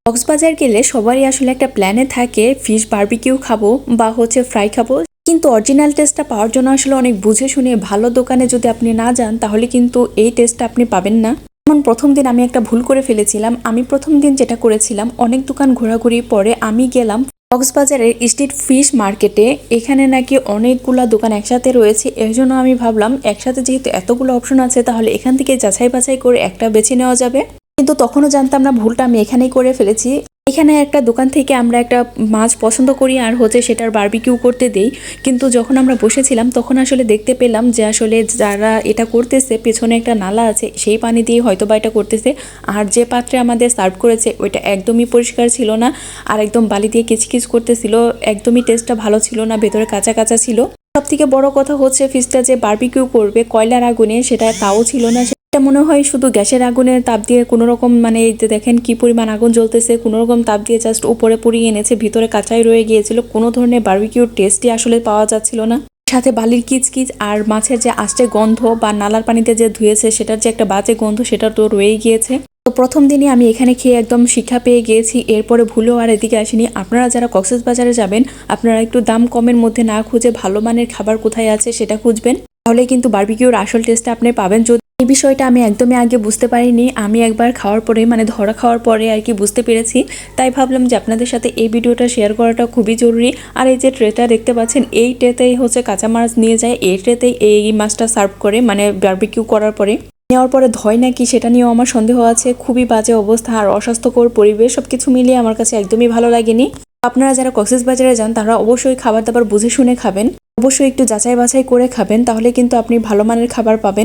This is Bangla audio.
কক্সবাজার গেলে সবারই আসলে একটা প্ল্যানে থাকে ফিশ বারবিকিউ খাবো বা ফ্রাই খাবো, কিন্তু অরিজিনাল টেস্টটা পাওয়ার জন্য আসলে অনেক বুঝে শুনে ভালো দোকানে যদি আপনি না যান তাহলে কিন্তু এই টেস্টটা আপনি পাবেন না। যেমন প্রথম দিন আমি একটা ভুল করে ফেলেছিলাম। আমি প্রথম দিন যেটা করেছিলাম, অনেক দোকান ঘোরাঘুরি পরে আমি গেলাম কক্সবাজারের স্ট্রিট ফিশ মার্কেটে। এখানে নাকি অনেকগুলা দোকান একসাথে রয়েছে, এর জন্য আমি ভাবলাম একসাথে যেহেতু এতগুলো অপশন আছে তাহলে এখান থেকে যাচাই বাছাই করে একটা বেছে নেওয়া যাবে। কিন্তু তখনও জানতাম না ভুলটা আমি এখানেই করে ফেলেছি। এখানে একটা দোকান থেকে আমরা একটা মাছ পছন্দ করি আর সেটার বারবিকিউ করতে দেই, কিন্তু যখন আমরা বসেছিলাম তখন আসলে দেখতে পেলাম যে আসলে যারা এটা করতেছে পেছনে একটা নালা আছে, সেই পানি দিয়ে হয়তো বা এটা করতেছে। আর যে পাত্রে আমাদের সার্ভ করেছে ওইটা একদমই পরিষ্কার ছিল না, আর একদম বালি দিয়ে কিচকিচ করতেছিল, একদমই টেস্টটা ভালো ছিল না, ভেতরে কাঁচা কাঁচা ছিল। সব থেকে বড় কথা ফিশটা যে বারবিকিউ করবে কয়লার আগুনে, সেটা তাও ছিল না। এটা মনে হয় শুধু গ্যাসের আগুনের তাপ দিয়ে কোনো রকম, মানে এই যে দেখেন কি পরিমাণ আগুন জ্বলতেছে, কোনো রকম তাপ দিয়ে জাস্ট উপরে পুড়িয়ে এনেছে, ভিতরে কাঁচাই রয়ে গিয়েছিল। কোনো ধরনের বারবিকিউর টেস্টই আসলে পাওয়া যাচ্ছিল না। সাথে বালির কিচকিচ আর মাছের যে আষ্টে গন্ধ বা নালার পানিতে যে ধুয়েছে সেটার যে একটা বাজে গন্ধ, সেটা তো রয়েই গিয়েছে। তো প্রথম দিনই আমি এখানে খেয়ে একদম শিক্ষা পেয়ে গিয়েছি, এরপরে ভুলেও আর এদিকে আসিনি। আপনারা যারা কক্সবাজারে যাবেন আপনারা একটু দাম কমের মধ্যে না খুঁজে ভালো মানের খাবার কোথায় আছে সেটা খুঁজবেন, তাহলে কিন্তু বারবিকিউর আসল টেস্টটা আপনি পাবেন। এই বিষয়টা আমি একদমই আগে বুঝতে পারিনি, আমি একবার খাওয়ার পরে মানে ধরা খাওয়ার পরে আর কি বুঝতে পেরেছি। তাই ভাবলাম যে আপনাদের সাথে এই ভিডিওটা শেয়ার করাটা খুবই জরুরি। আর এই যে ট্রেটা দেখতে পাচ্ছেন, এই ট্রেতেই কাঁচা মাছ নিয়ে যায়, এই ট্রেতেই এই মাছটা সার্ভ করে, মানে বারবিকিউ করার পরে নেওয়ার পরে ধয় নাকি সেটা নিয়েও আমার সন্দেহ আছে। খুবই বাজে অবস্থা আর অস্বাস্থ্যকর পরিবেশ, সবকিছু মিলিয়ে আমার কাছে একদমই ভালো লাগেনি। আপনারা যারা কক্সবাজারে যান তারা অবশ্যই খাবার দাবার বুঝে শুনে খাবেন, অবশ্যই একটু যাচাই বাছাই করে খাবেন, তাহলে কিন্তু আপনি ভালো মানের খাবার পাবেন।